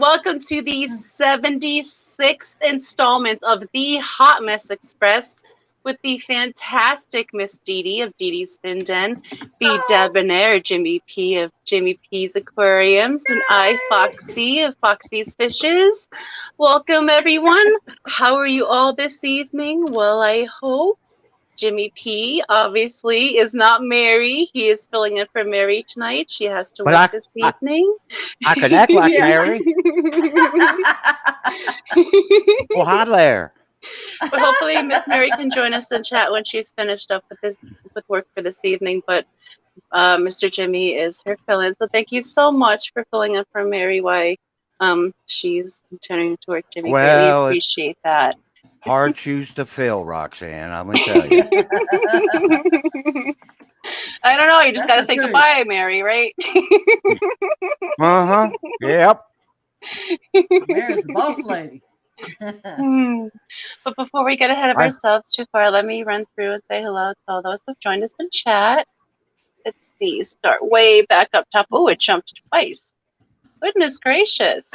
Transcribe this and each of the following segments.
and welcome to the 76th installment of the Hot Mess Express with the fantastic Miss Didi of Didi's Fin Den, the debonair Jimmy P of Jimmy P's Aquariums, and I, Foxy of Foxy's Fishes. Welcome, everyone. How are you all this evening? Well, I hope. Jimmy P obviously is not Mary. He is filling in for Mary tonight. She has to work this evening. I can act like Mary. Oh, hi there. But hopefully Miss Mary can join us in chat when she's finished up with work for this evening. But Mr. Jimmy is her fill-in. So thank you so much for filling in for Mary while she's continuing to work. Jimmy, Well, really appreciate that. Hard shoes to fill, Roxanne. I'm gonna tell you. I don't know. You just gotta say goodbye, Mary, right? Yep. Mary's the boss lady. But before we get ahead of ourselves too far, let me run through and say hello to all those who've joined us in chat. Let's see. Start way back up top. Oh, it jumped twice. Goodness gracious.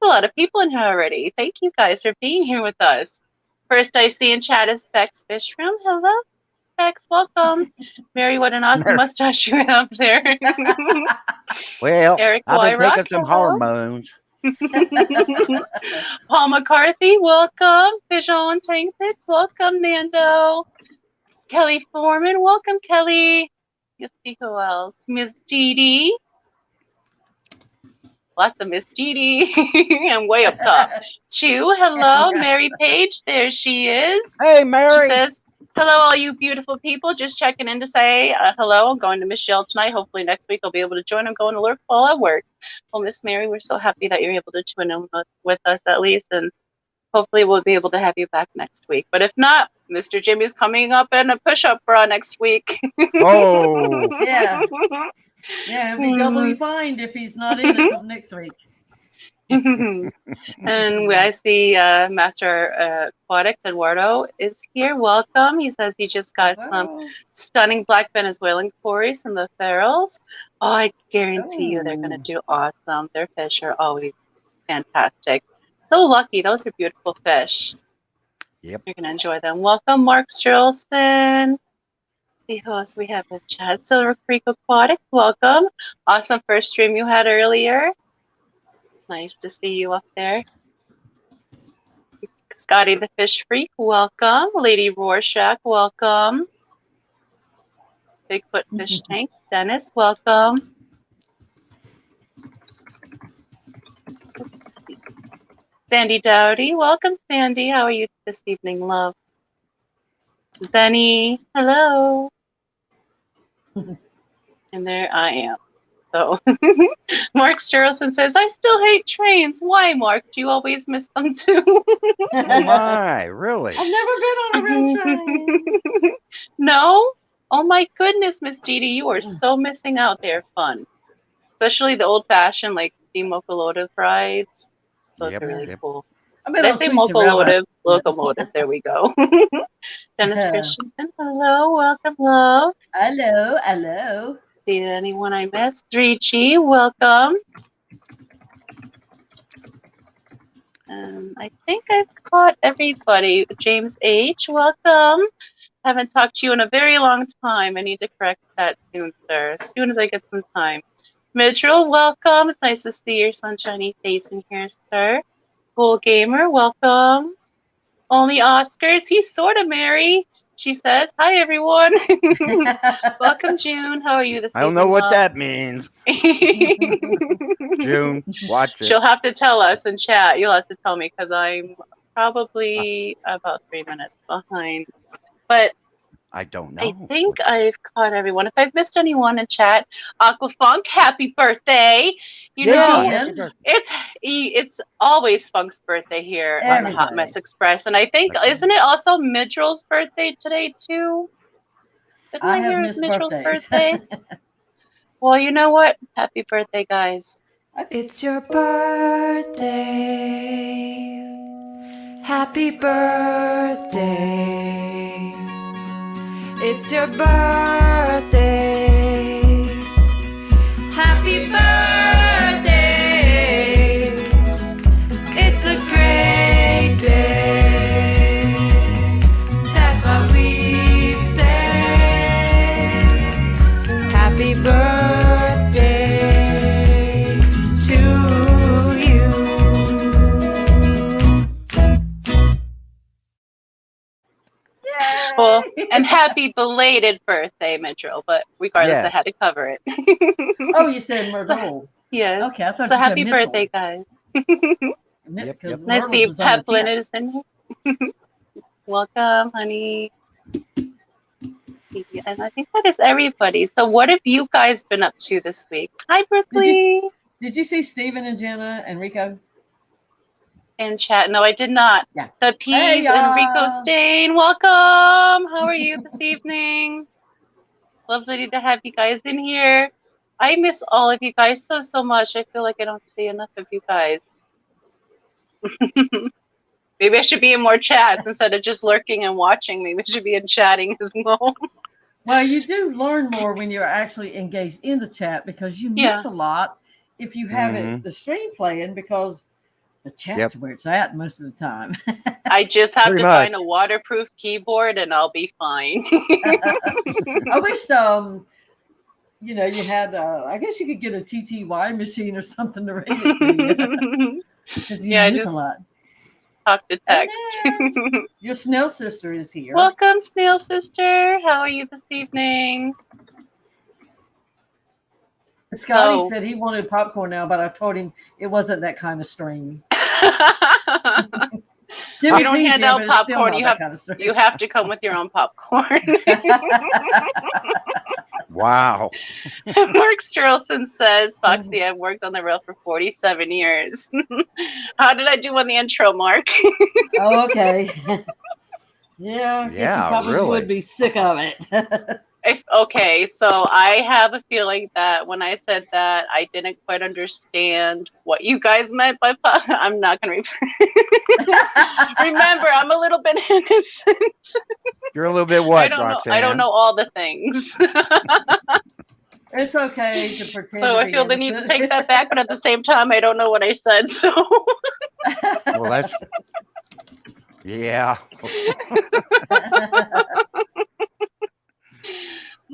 A lot of people in here already. Thank you guys for being here with us. First I see in chat is Bex Fishroom. Hello, Bex. Welcome. Mary, what an awesome mustache you have there. Well, Eric I've been Wyrock, taking some hormones. Paul McCarthy, welcome. Pigeon Tank Pits, welcome. Nando. Kelly Foreman, welcome, Kelly. Let's see who else. Miss Didi. Lots of Miss Didi. I'm way up top. Chew, hello. Mary Paige, there she is. Hey, Mary. She says, hello, all you beautiful people. Just checking in to say hello. I'm going to Michelle tonight. Hopefully next week I'll be able to join. I'm going to lurk while I work. Well, Miss Mary, we're so happy that you're able to tune in with us at least. And hopefully we'll be able to have you back next week. But if not, Mr. Jimmy's coming up in a push-up bra next week. Oh. Yeah. Yeah, he'll be doubly fined if he's not in until next week. And I see Master Aquatic Eduardo is here. Welcome. He says he just got some stunning black Venezuelan cories from the Ferals. Oh, I guarantee you they're going to do awesome. Their fish are always fantastic. So lucky. Those are beautiful fish. Yep. You're going to enjoy them. Welcome, Mark Strelson. See who else we have in chat. Silver Creek Aquatics, welcome. Awesome first stream you had earlier. Nice to see you up there. Scotty the Fish Freak, welcome. Lady Rorschach, welcome. Bigfoot Fish Tanks, Dennis, welcome. Sandy Dowdy, welcome, Sandy. How are you this evening, love? Zenny, hello. And there I am. So Mark Sturleson says, I still hate trains. Why, Mark? Do you always miss them too? Oh my, really? I've never been on a real train. No? Oh my goodness, Miss Didi, you are so missing out. They're fun. Especially the old-fashioned, like, steam locomotive rides. Those are really cool. Did I say locomotive? Locomotive. There we go. Dennis Christensen, hello. Welcome, love. Hello, hello. See anyone I missed? 3G, welcome. I think I've caught everybody. James H, welcome. Haven't talked to you in a very long time. I need to correct that soon, sir. As soon as I get some time. Mitchell, welcome. It's nice to see your sunshiny face in here, sir. Cool Gamer, welcome. Only Oscars. He's sort of Mary. She says, hi, everyone. Welcome, June. How are you this evening? I don't know what that means. June, watch it. She'll have to tell us in chat. You'll have to tell me because I'm probably about 3 minutes behind. But I don't know. I think I've caught everyone. If I've missed anyone in chat, Aquafunk, happy birthday! You know, it's always Funk's birthday here on the Hot Mess Express, and I think isn't it also Midrill's birthday today too? Didn't I hear it's Midrill's birthday? Well, you know what? Happy birthday, guys! It's your birthday. Happy birthday. It's your birthday. Happy birthday. And happy belated birthday, Metro. But regardless, I Yes. had to cover it. Oh, you said Myrtle. Yes. Okay, I thought So you happy said birthday, guys. Yep, Because Nice Myrtle's see was on the Peplin 10th. is in here. Welcome, honey. Yeah, and I think that is everybody. So what have you guys been up to this week? Hi, Berkeley. Did you see Steven and Jenna and Rico? In chat. No, I did not. Yeah. The Peas and Rico Stain. Welcome. How are you this evening? Lovely to have you guys in here. I miss all of you guys so much. I feel like I don't see enough of you guys. Maybe I should be in more chats instead of just lurking and watching. Maybe I should be in chatting as well. Well, you do learn more when you're actually engaged in the chat because you miss a lot if you have the stream playing because the chat's where it's at most of the time. I just have Pretty to much. find a waterproof keyboard and I'll be fine. I wish you know, you had I guess you could get a TTY machine or something to read it to you. Because you miss a lot. Talk to text. Your Snail sister is here. Welcome, Snail sister. How are you this evening? Scotty said he wanted popcorn now, but I told him it wasn't that kind of stream. You don't hand out popcorn. You have to come with your own popcorn. Wow. Mark Strelson says, Foxy, I've worked on the rail for 47 years. How did I do on the intro, Mark? Oh, okay. Yeah, I guess you probably would be sick of it. Okay, so I have a feeling that when I said that, I didn't quite understand what you guys meant by I'm not going to remember, I'm a little bit innocent. You're a little bit what, Roxanne? I don't know all the things. It's okay to pretend. So I feel the need to take that back, but at the same time, I don't know what I said. So. Well, that's. Yeah.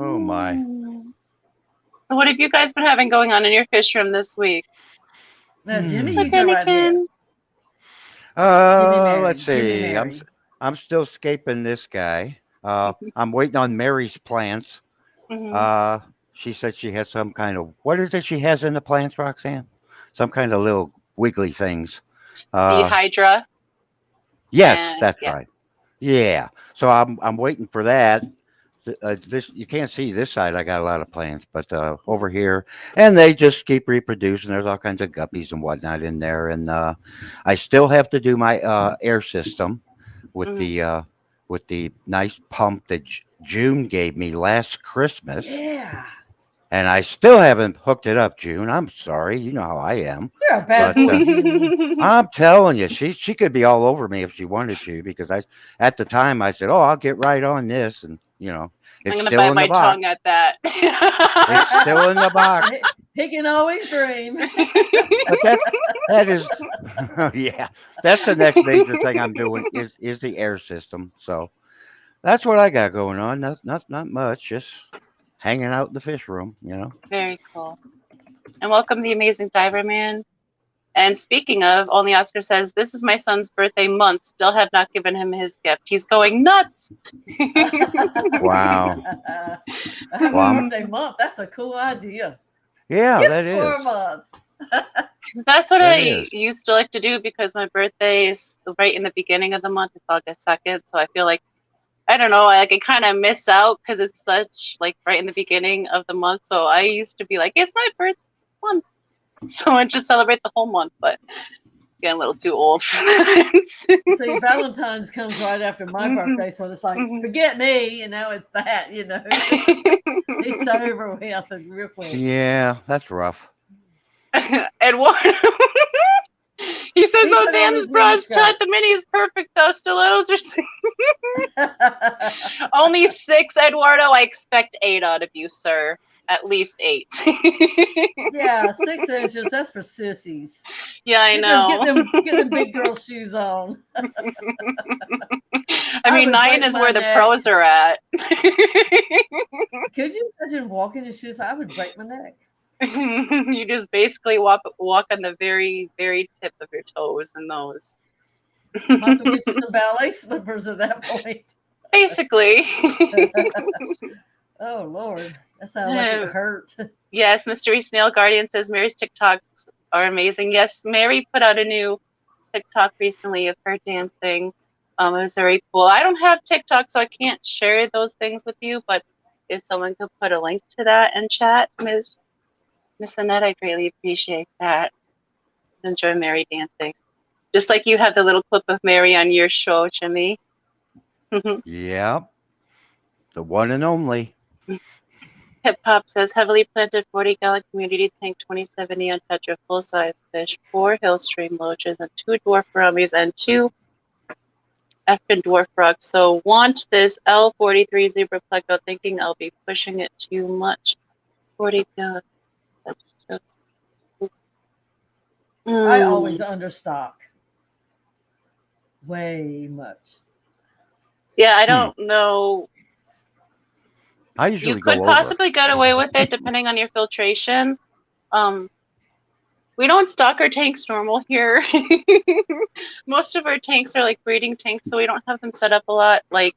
Oh my. So what have you guys been having going on in your fish room this week? Now, Jimmy, you go right here. Let's see. I'm still scaping this guy. I'm waiting on Mary's plants. She said she has some kind of, what is it she has in the plants, Roxanne? Some kind of little wiggly things. The Hydra. Yes, that's right. Yeah. So I'm waiting for that. This you can't see this side. I got a lot of plants, but over here, and they just keep reproducing. There's all kinds of guppies and whatnot in there, and I still have to do my air system with the nice pump that June gave me last Christmas. Yeah. And I still haven't hooked it up, June. I'm sorry. You know how I am. You're a bad boy, June. I'm telling you, she could be all over me if she wanted to, because at the time I said, "Oh, I'll get right on this," and it's I'm still gonna in bite the my box. tongue at that. It's still in the box. He can always dream. But that is, yeah, that's the next major thing I'm doing is the air system. So that's what I got going on. Not much, just hanging out in the fish room, Very cool. And welcome the amazing Diver Man. And speaking of, Only Oscar says, this is my son's birthday month. Still have not given him his gift. He's going nuts. Wow. Birthday month. That's a cool idea. Yeah, Gifts that is. for a month. That's what I used to like to do because my birthday is right in the beginning of the month. It's August 2nd. So I feel like, I don't know, like I kind of miss out because it's such like right in the beginning of the month. So I used to be like, it's my birthday month. So I just celebrate the whole month, but getting a little too old for that. See, Valentine's comes right after my birthday, so it's like, forget me, and now it's that, It's over with real quick. Yeah, that's rough. Eduardo, he says, "Oh, Dan's bras chat. The mini is perfect though. Stilettos are only 6, Eduardo. I expect 8 out of you, sir. At least 8. Yeah, 6 inches. That's for sissies. Yeah, I know. Get them big girl shoes on. I mean, 9 is where the pros are at. Could you imagine walking in shoes? I would break my neck. You just basically walk on the very, very tip of your toes and those. Might as well get you some ballet slippers at that point. Basically. Oh Lord, that sounds like it hurt. Yes, Mystery Snail Guardian says Mary's TikToks are amazing. Yes, Mary put out a new TikTok recently of her dancing. It was very cool. I don't have TikTok, so I can't share those things with you, but if someone could put a link to that in chat, Miss Annette, I greatly appreciate that. Enjoy Mary dancing. Just like you have the little clip of Mary on your show, Jimmy. Yeah. The one and only. Hip Hop says heavily planted 40-gallon community tank 2070 on Tetra full-size fish, 4 Hillstream loaches, and 2 dwarf rummies, and 2 effing dwarf frogs. So want this L43 zebra pleco, thinking I'll be pushing it too much. 40 gallon. I always understock. Way much. Yeah, I don't know. I usually you could go possibly get away with it depending on your filtration. We don't stock our tanks normal here. Most of our tanks are like breeding tanks, so we don't have them set up a lot like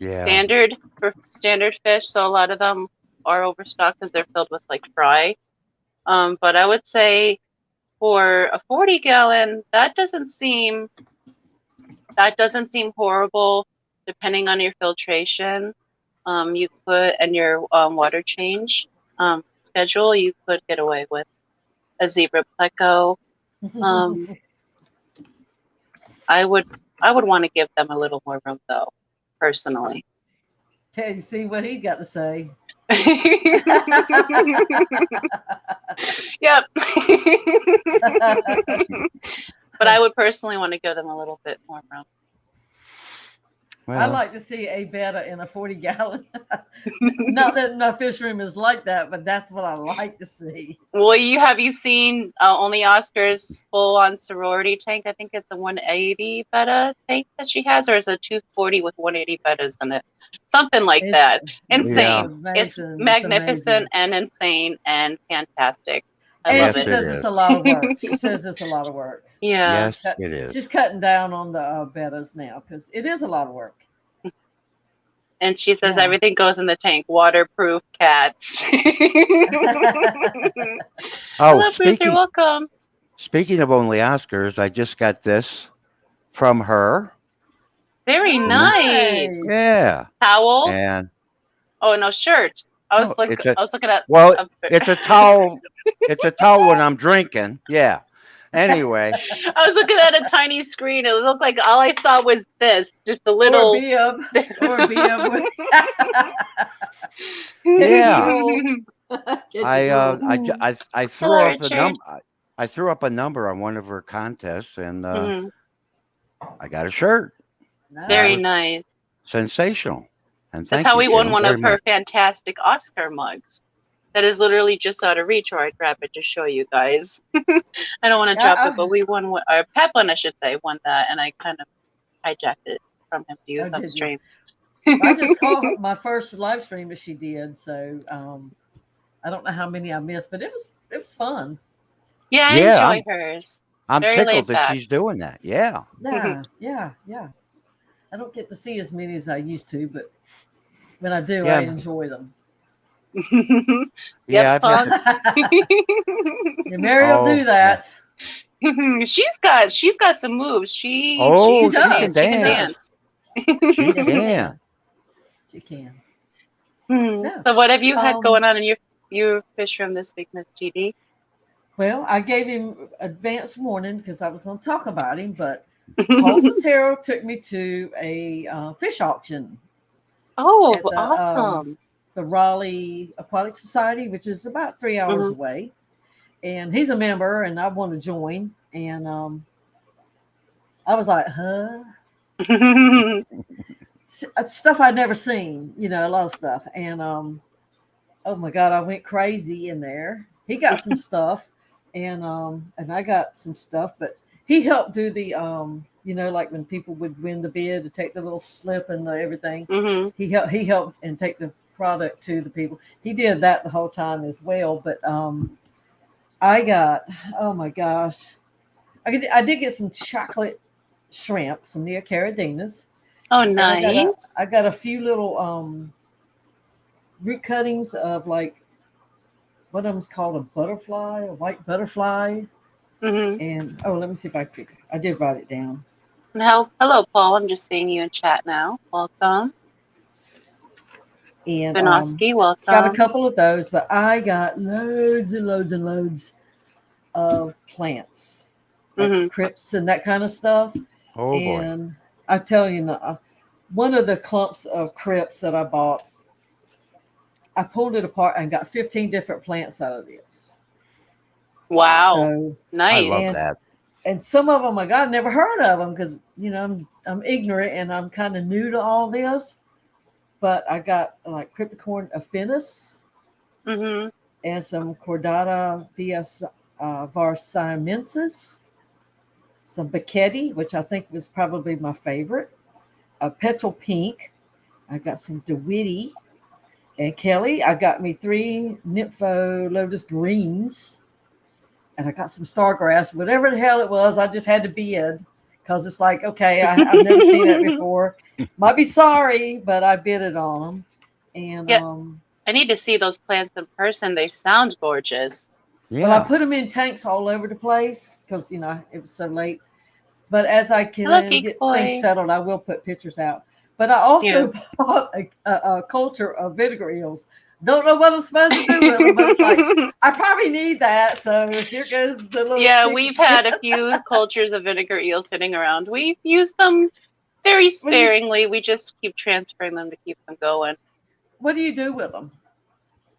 standard for standard fish. So a lot of them are overstocked because they're filled with like fry. But I would say for a 40-gallon, that doesn't seem horrible depending on your filtration. You could, and your water change schedule, you could get away with a zebra pleco. I would want to give them a little more room though, personally. Okay, see what he's got to say. Yep. But I would personally want to give them a little bit more room. Well, I like to see a betta in a 40-gallon. Not that my fish room is like that, but that's what I like to see. Well, have you seen Only Oscar's full-on sorority tank? I think it's a 180 betta tank that she has, or is it a 240 with 180 bettas in it? Something like that. Insane. Yeah. It's magnificent and insane and fantastic. I love she says it's a lot of work. She says it's a lot of work. Yeah. Yes, it is. She's cutting down on the bettas now because it is a lot of work. And she says everything goes in the tank. Waterproof cats. Hello, Bruce. You're welcome. Speaking of Only Oscars, I just got this from her. Very nice. Yeah. Towel? And no, shirt. I was looking at. Well, it's a towel. It's a towel when I'm drinking. Yeah. Anyway. I was looking at a tiny screen. It looked like all I saw was this, just a little. Or bib. Yeah. I threw up a number. I threw up a number on one of her contests, and I got a shirt. Very nice. Sensational. And that's how we won one of her fantastic Oscar mugs. That is literally just out of reach, or I'd grab it to show you guys. I don't want to drop it, but we won one, or Peplin, I should say, won that, and I kind of hijacked it from him to use on streams. I just caught my first live stream that she did, so I don't know how many I missed, but it was fun. Yeah, I enjoy hers. I'm tickled that she's doing that. Yeah. Yeah. I don't get to see as many as I used to, but when I do, I enjoy them. Yeah, Mary will do that. She's got some moves. She can dance. She can. She can. So what have you had going on in your fish room this week, Miss Didi? Well, I gave him advance warning because I was going to talk about him, but Paul Sotero took me to a fish auction. Oh, awesome. The Raleigh Aquatic Society, which is about 3 hours away. And he's a member, and I want to join. And I was like, huh? Stuff I'd never seen, a lot of stuff. And oh my God, I went crazy in there. He got some stuff, and I got some stuff, but he helped do the like when people would win the bid to take the little slip and everything. He helped and take the product to the people. He did that the whole time as well. But I got, oh my gosh, I did get some chocolate shrimp, some neocaradinas. Oh, And nice. I got a few little root cuttings of like one of them's called a butterfly, a white butterfly. Mm-hmm. And let me see if I did write it down. Hello, Paul. I'm just seeing you in chat now. Welcome. And Benosky, welcome. got a couple of those, but I got loads and loads and loads of plants, like crypts and that kind of stuff. Oh boy. And I tell you, one of the clumps of crypts that I bought, I pulled it apart and got 15 different plants out of this. Wow. So nice. I love that. And some of them, I never heard of them because, I'm ignorant and I'm kind of new to all this. But I got like Cryptocorn affinis and some Cordata varsimensis, some Becchetti, which I think was probably my favorite, a petal pink. I got some DeWitty. And Kelly, I got me 3 Nympho Lotus greens. And I got some stargrass, whatever the hell it was. I just had to bid because it's like, okay, I've never seen that before. Might be sorry, but I bid it on them. And yeah, I need to see those plants in person. They sound gorgeous. Yeah. Well, I put them in tanks all over the place because it was so late. But as I can get things settled, I will put pictures out. But I also bought a culture of vinegar eels. Don't know what I'm supposed to do with them, but it's like I probably need that. So here goes the little. Yeah, we've had a few cultures of vinegar eels sitting around. We've used them very sparingly. We just keep transferring them to keep them going. What do you do with them?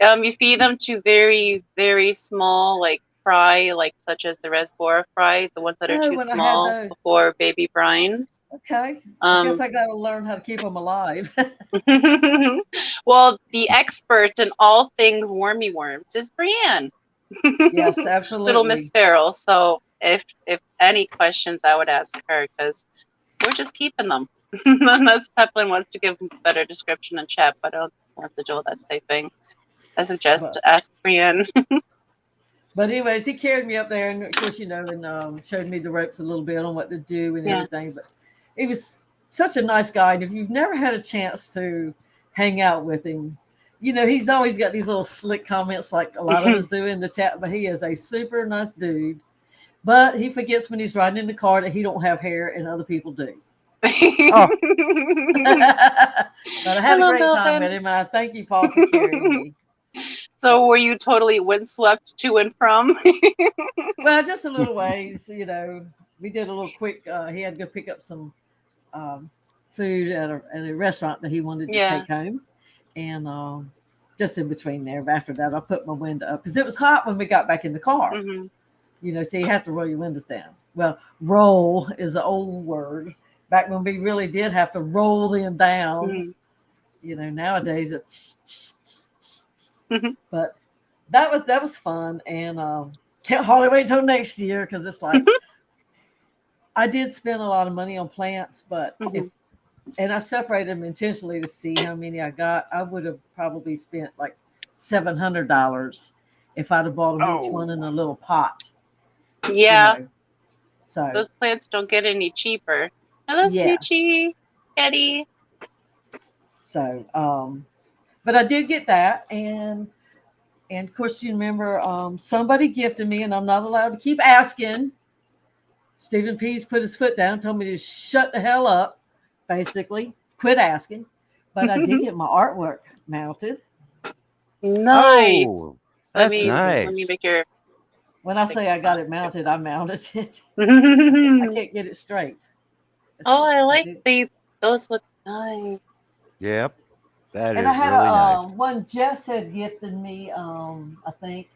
You feed them to very, very small, like fry, like such as the Resbora fry, the ones that are too small before baby brines. Okay. I guess I got to learn how to keep them alive. Well, the expert in all things wormy worms is Brienne. Yes, absolutely. Little Miss Farrell. So if any questions, I would ask her because we're just keeping them. Unless Peplin wants to give a better description in chat, but I don't want to do all that typing. I suggest ask Brienne. But anyways, he carried me up there, and of course, and showed me the ropes a little bit on what to do and everything. But he was such a nice guy, and if you've never had a chance to hang out with him, he's always got these little slick comments like a lot of us do in the chat. But he is a super nice dude. But he forgets when he's riding in the car that he don't have hair and other people do. Oh. But I had a great time with him, and I thank you, Paul, for carrying me. So were you totally windswept to and from? Well, just a little ways, We did a little quick. He had to go pick up some food at a restaurant that he wanted to take home, and just in between there. But after that, I put my window up because it was hot when we got back in the car. So you have to roll your windows down. Well, roll is an old word. Back when we really did have to roll them down. Nowadays it's. But that was fun, and can't hardly wait till next year because it's like I did spend a lot of money on plants, but and I separated them intentionally to see how many I got. I would have probably spent like $700 if I'd have bought them each one in a little pot. Yeah. So those plants don't get any cheaper. Hello, Snoochie, Eddie. So, but I did get that, and of course, you remember somebody gifted me, and I'm not allowed to keep asking. Stephen Pease put his foot down, told me to shut the hell up, basically, quit asking. But I did get my artwork mounted. Nice. Oh, that's nice. Let me make your. When I say I got it mounted, I mounted it. I can't get it straight. I like these. Those look nice. Yep. That and is I had really nice. One Jess had gifted me, I think.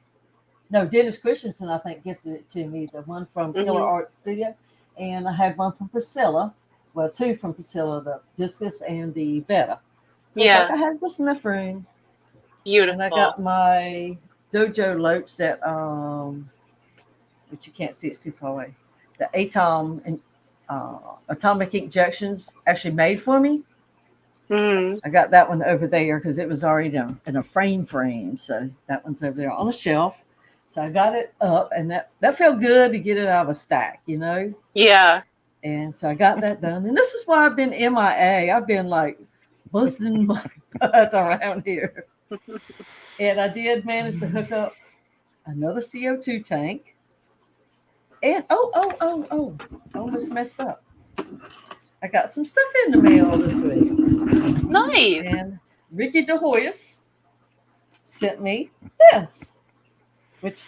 No, Dennis Christensen, I think, gifted it to me. The one from Killer Art Studio. And I had one from Priscilla. Well, 2 from Priscilla, the Discus and the Betta. So it's like I had just enough room. Beautiful. And I got my Dojo Lopes that, which you can't see, it's too far away. The Atom and Atomic Injections actually made for me. I got that one over there because it was already in a frame. So that one's over there on a shelf. So I got it up, and that felt good to get it out of a stack, Yeah. And so I got that done. And this is why I've been MIA. I've been like busting my butt around here. And I did manage to hook up another CO2 tank. And almost messed up. I got some stuff in the mail this week. Nice. And Ricky DeHoyas sent me this, which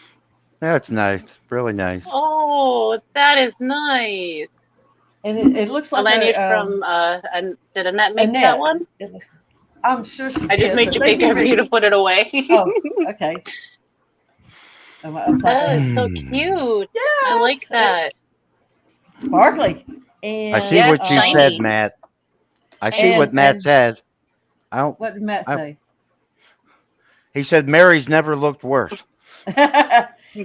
That's nice. Really nice. Oh, that is nice. and it looks A like lanyard from did Annette make that Annette. one? I'm sure she I did. just made but you thank big for you to Ricky. put it away. Oh, okay. I was like, That is so cute. I like yes, that. sparkly. And I see Yes, what you shiny. said, Matt. I see what Matt says. I don't. What did Matt say? He said Mary's never looked worse.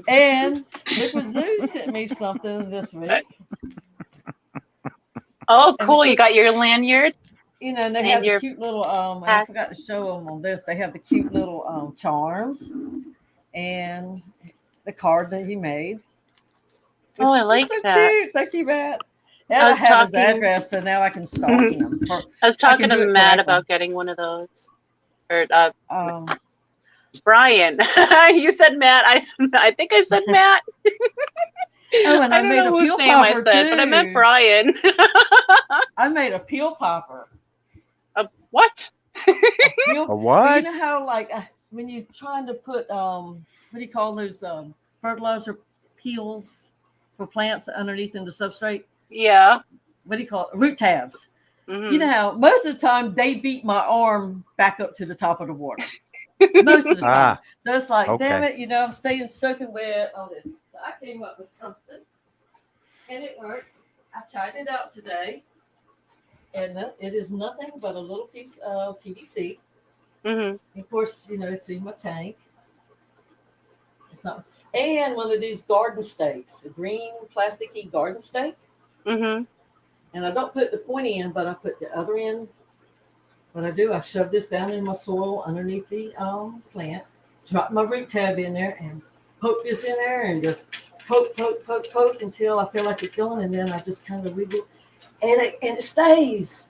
And Liquid Zoo sent me something this week. Oh, And cool. You because- got your lanyard? You know, and they And have the your cute little and I forgot to show them on this. They have the cute little charms and the card that he made. Oh, I which like is so that. Cute. Thank you, Matt. And I I was have his talking- address, so now I can stalk him. I was talking do to it Matt correctly. about getting one of those. Or Brian. You said Matt. I think I said Matt. Oh, and I don't made know a whose peel name I popper, said, but I meant too. Brian. I made a peel popper. What? Peel, A what? You know how like when you're trying to put what do you call those fertilizer peels for plants underneath in the substrate? Yeah. What do you call it? Root tabs. Mhm. You know how most of the time they beat my arm back up to the top of the water. Most of the time. So it's like, damn okay. it, I'm staying soaking wet on this. So I came up with something and it worked. I tried it out today. And it is nothing but a little piece of PVC. Mhm. Of course, see my tank. It's not, and one of these garden stakes, a green plasticky garden stake. Mhm. And I don't put the pointy end, but I put the other end. What I do, I shove this down in my soil underneath the plant, drop my root tab in there, and poke this in there, and just poke until I feel like it's going, and then I just kind of wiggle, and it stays.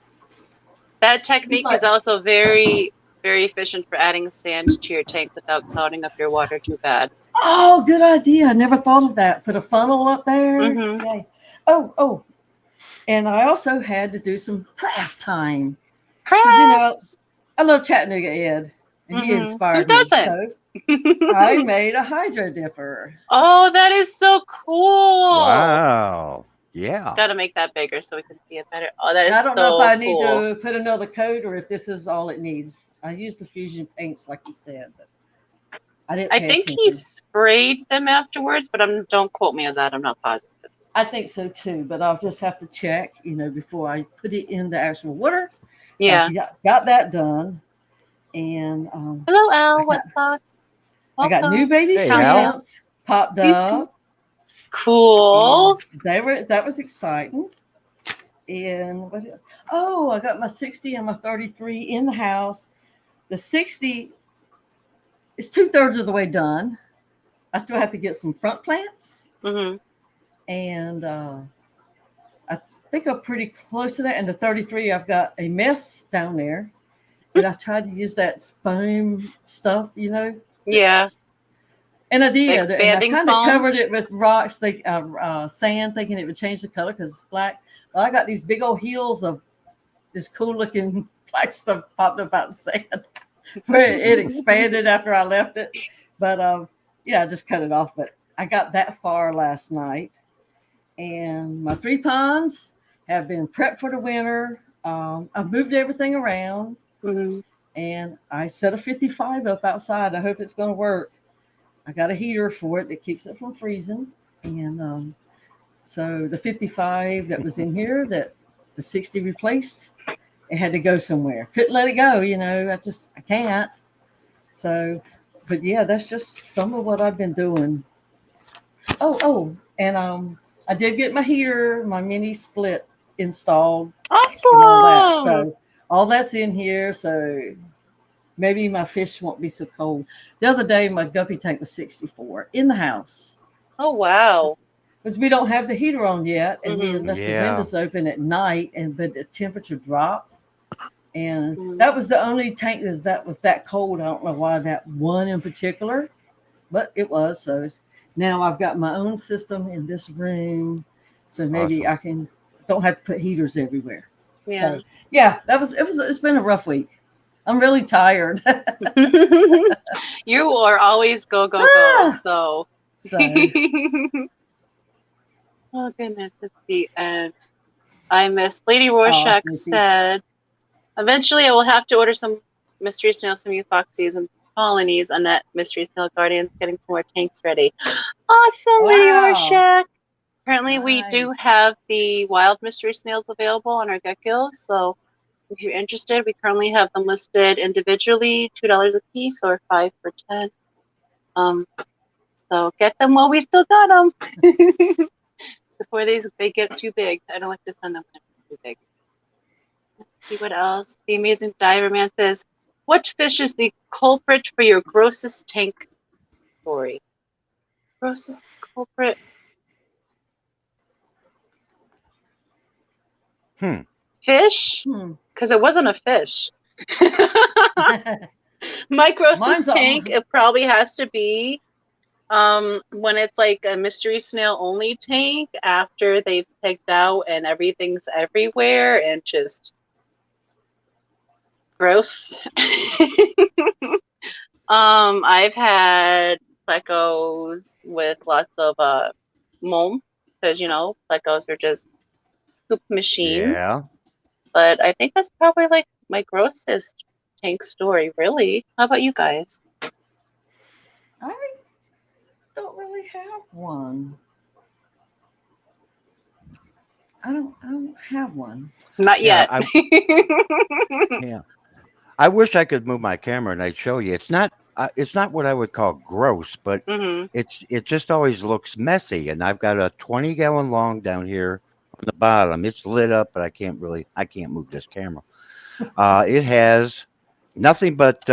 That technique like- is also very, very efficient for adding sand to your tank without clouding up your water too bad. Oh, good idea. I never thought of that. Put a funnel up there. Mhm. Yay. Oh. And I also had to do some craft time. Crafts. I love Chattanooga Ed. And he Mhm. inspired Who me. doesn't? So I made a hydro dipper. Oh, that is so cool. Wow. Yeah. Got to make that bigger so we can see it better. Oh, that is And I don't know so if I need cool. to put another coat or if this is all it needs. I used the fusion paints like you said, but I didn't I pay think attention. he sprayed them afterwards, but don't quote me on that. I'm not positive. I think so too, but I'll just have to check, before I put it in the actual water. So Yeah. I got that done. And Hello, Al. What's up? I got new baby Hey, Al. shrimps popped He's up. Cool. That was exciting. And I got my 60 and my 33 in the house. The 60 is 2/3 of the way done. I still have to get some front plants, Mhm. and I think I'm pretty close to that. And the 33, I've got a mess down there, and I tried to use that foam stuff, Yeah. And I did. Expanding and I kind of foam? covered it with rocks, sand, thinking it would change the color because it's black. Well, I got these big old heels of this cool looking black stuff popped up out of the sand where it expanded after I left it. But I just cut it off. But I got that far last night. And my 3 ponds have been prepped for the winter. I've moved everything around. Mhm. And I set a 55 up outside. I hope it's going to work. I got a heater for it that keeps it from freezing. And so the 55 that was in here that the 60 replaced, it had to go somewhere. Couldn't let it go, I can't. So, but yeah, that's just some of what I've been doing. And I did get my heater, my mini split installed. Awesome. And all that. So all that's in here. So maybe my fish won't be so cold. The other day, my guppy tank was 64 in the house. Oh, wow. Because we don't have the heater on yet, and we Mhm. left the Yeah. windows open at night, but the temperature dropped, and Mhm. that was the only tank that was that cold. I don't know why that one in particular, but it was. So now I've got my own system in this room, so maybe Awesome. I can don't have to put heaters everywhere. Yeah. So yeah, it's been a rough week. I'm really tired. You are always go go go. Ah! So. So Oh goodness, let's see. And I miss Lady oh, Rorschach Smithy. said, eventually I will have to order some mystery snails from you foxies and colonies. Annette, Mystery Snail Guardians, getting some more tanks ready. Awesome, Lady Wow, Rorschach. Currently, we do nice. have the wild mystery snails available on our Get Gills. So if you're interested, we currently have them listed individually, $2 a piece or 5 for 10. So get them while we still got them. Before they get too big. I don't like to send them when they're too big. Let's see what else. The Amazing Diver Man says, what fish is the culprit for your grossest tank story? Grossest culprit? Fish? Hmm. Because it wasn't a fish. My grossest Mine's tank, it probably has to be when it's like a mystery snail only tank after they've picked out and everything's everywhere and just gross. I've had plecos with lots of mold because plecos are just poop machines. Yeah. But I think that's probably like my grossest tank story, really. How about you guys? I don't really have one. I don't have one. Not Yeah. yet. Yeah. I wish I could move my camera and I'd show you. It's not what I would call gross, but Hmm. it just always looks messy. And I've got a 20-gallon long down here on the bottom. It's lit up, but I can't move this camera. It has nothing but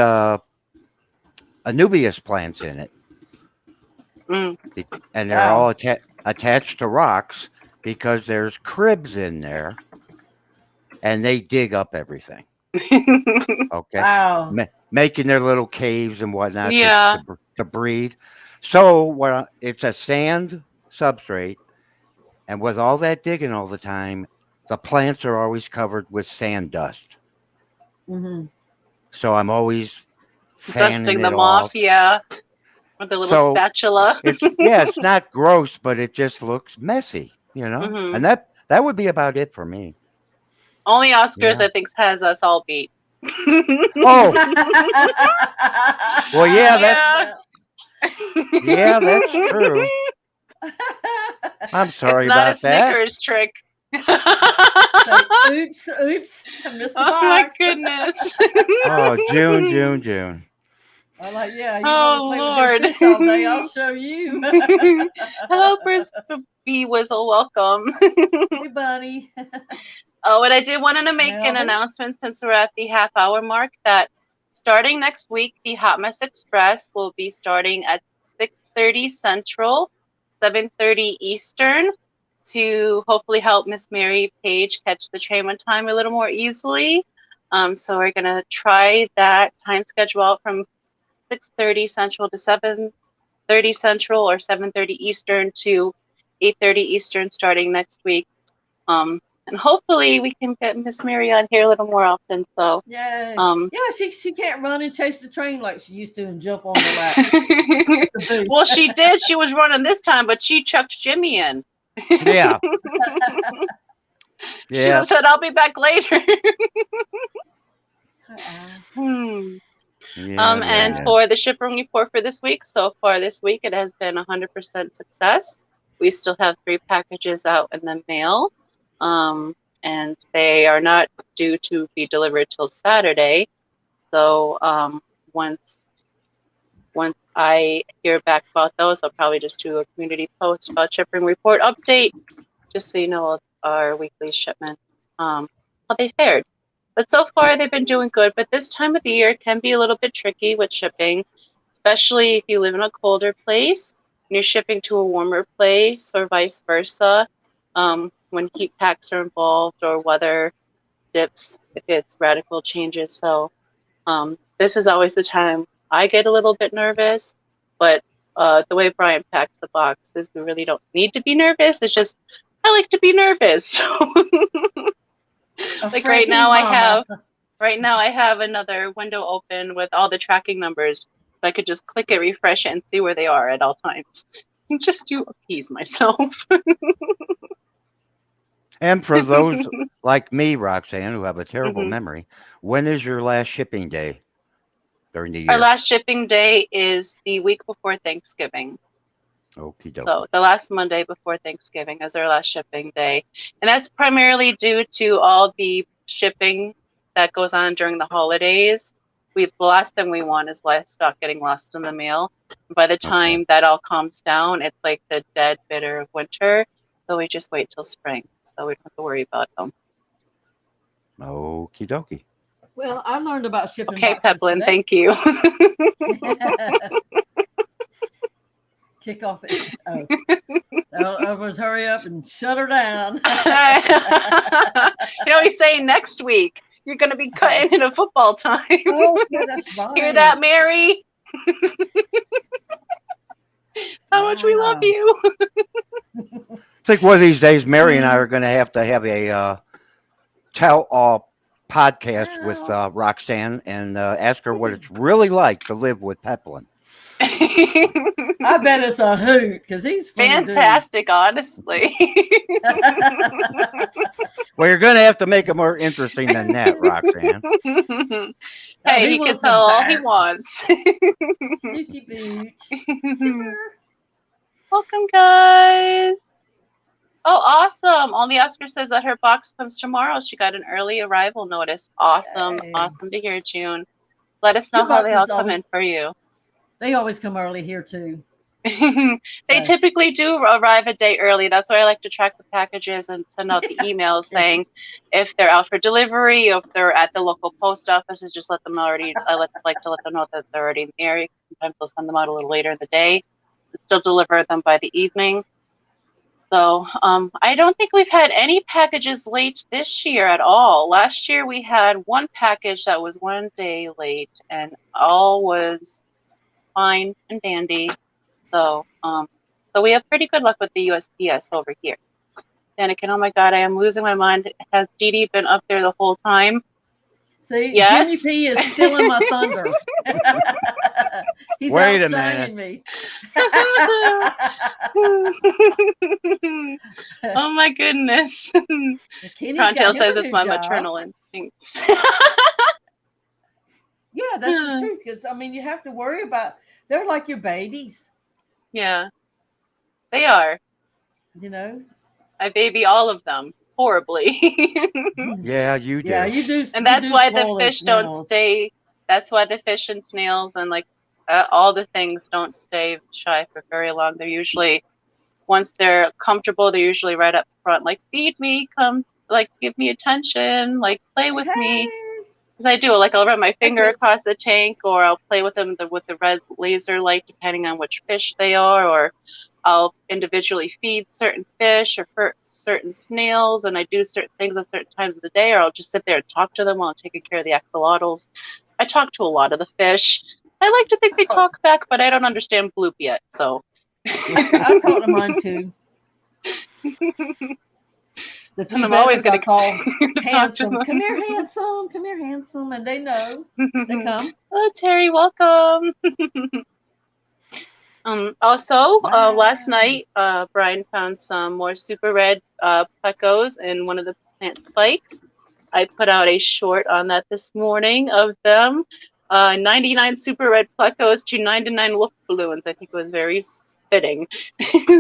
Anubias plants in it, Mm. and they're all attached to rocks because there's cribs in there, and they dig up everything. Okay, Wow. making their little caves and whatnot Yeah. to breed. So it's a sand substrate, and with all that digging all the time, the plants are always covered with sand dust. Mm-hmm. So I'm always fanning Dusting it them off, off. yeah. With a little So spatula. it's not gross, but it just looks messy, Hmm. And that would be about it for me. Only Oscars, Yeah. I think, has us all beat. Oh, well, Yeah. that's true. I'm It's sorry not a about that. Snickers trick. So, oops, I missed the Oh my box. goodness. Oh, June. I'm like, yeah, you want to Oh play with Lord. them fish all day? I'll show you. Hello, Frisbee Whistle. Welcome. Hey, bunny. Oh, and I did want to make an Melvin? announcement since we're at the half-hour mark that starting next week, the Hot Mess Express will be starting at 6:30 Central, 7:30 Eastern, to hopefully help Miss Mary Paige catch the train on time a little more easily. So we're gonna try that time schedule out from 6:30 Central to 7:30 Central or 7:30 Eastern to 8:30 Eastern starting next week. And hopefully we can get Miss Mary on here a little more often. So, Yay. Yeah, she can't run and chase the train like she used to and jump on the lap. well, she did. She was running this time, but she chucked Jimmy in. Yeah. She Yeah. said, "I'll be back later." And Yeah. for the shipping report for this week, so far this week, it has been 100% success. We still have 3 packages out in the mail, and they are not due to be delivered till Saturday. So once I hear back about those, I'll probably just do a community post about shipping report update, just so you know our weekly shipments, how they fared. But so far, they've been doing good. But this time of the year can be a little bit tricky with shipping, especially if you live in a colder place. you're shipping to a warmer place or vice versa, when heat packs are involved or weather dips, if it's radical changes. So this is always the time I get a little bit nervous, but the way Brian packs the boxes, we really don't need to be nervous. It's just I like to be nervous. Like right now I have another window open with all the tracking numbers. So I could just click it, refresh it, and see where they are at all times. Just to appease myself. And for those like me, Roxanne, who have a terrible memory, when is your last shipping day during the year? Our last shipping day is the week before Thanksgiving. Okie dokie. So the last Monday before Thanksgiving is our last shipping day. And that's primarily due to all the shipping that goes on during the holidays. The last thing we want is livestock getting lost in the mail. By the time that all calms down, it's like the dead bitter of winter. So we just wait till spring. So we don't have to worry about them. Okie dokie. Well, I learned about shipping Okay, boxes Peplin, today. thank you. Kick off it. Oh. Everyone's hurry up and shut her down. He's saying next week you're going to be cutting in a football time. Oh, yeah, that's right. Hear that, Mary? How much we love you. I think one of these days, Mary and I are going to have a tell-all podcast with Roxanne and ask her what it's really like to live with Peplin. I bet it's a hoot because he's fantastic, honestly. Well, you're going to have to make it more interesting than that, Roxanne. Hey, he can tell all he wants. Snoochie booch. Welcome, guys. Oh, awesome. Only Oscar says that her box comes tomorrow. She got an early arrival notice. Awesome. Yay. Awesome to hear, June. Let us know how they all come in for you. They always come early here, too. They typically do arrive a day early. That's why I like to track the packages and send out the emails saying if they're out for delivery, or if they're at the local post offices, just let them already. I like to let them know that they're already in the area. Sometimes they'll send them out a little later in the day, but still deliver them by the evening. So I don't think we've had any packages late this year at all. Last year we had one package that was one day late, and all was fine and dandy. So we have pretty good luck with the USPS over here. Danica, oh my God, I am losing my mind. Has Didi been up there the whole time? See, yes? Jimmy P is stealing my thunder. He's Wait outshining me. Oh my goodness. Rontail says it's my maternal instincts. Yeah, that's the truth. Because, I mean, you have to worry about, they're like your babies. Yeah, they are. You know? I baby all of them horribly. Yeah, you do. Yeah, you do. And that's why the fish don't stay. That's why the fish and snails and like all the things don't stay shy for very long. They're usually, once they're comfortable, they're usually right up front, like feed me, come, like give me attention, like play with me. Because I do, like I'll run my finger across the tank, or I'll play with them with the red laser light, depending on which fish they are, or I'll individually feed certain fish or for certain snails, and I do certain things at certain times of the day, or I'll just sit there and talk to them while I'm taking care of the axolotls. I talk to a lot of the fish. I like to think they talk back, but I don't understand bloop yet, so. I talk to mine too. The two I'm always going to call handsome. Come here, handsome. Come here, handsome. And they know. They come. Oh, Terry, welcome. Also, last night, Brian found some more super red plecos in one of the plant spikes. I put out a short on that this morning of them. 99 super red plecos to 99 look balloons. I think it was very fitting.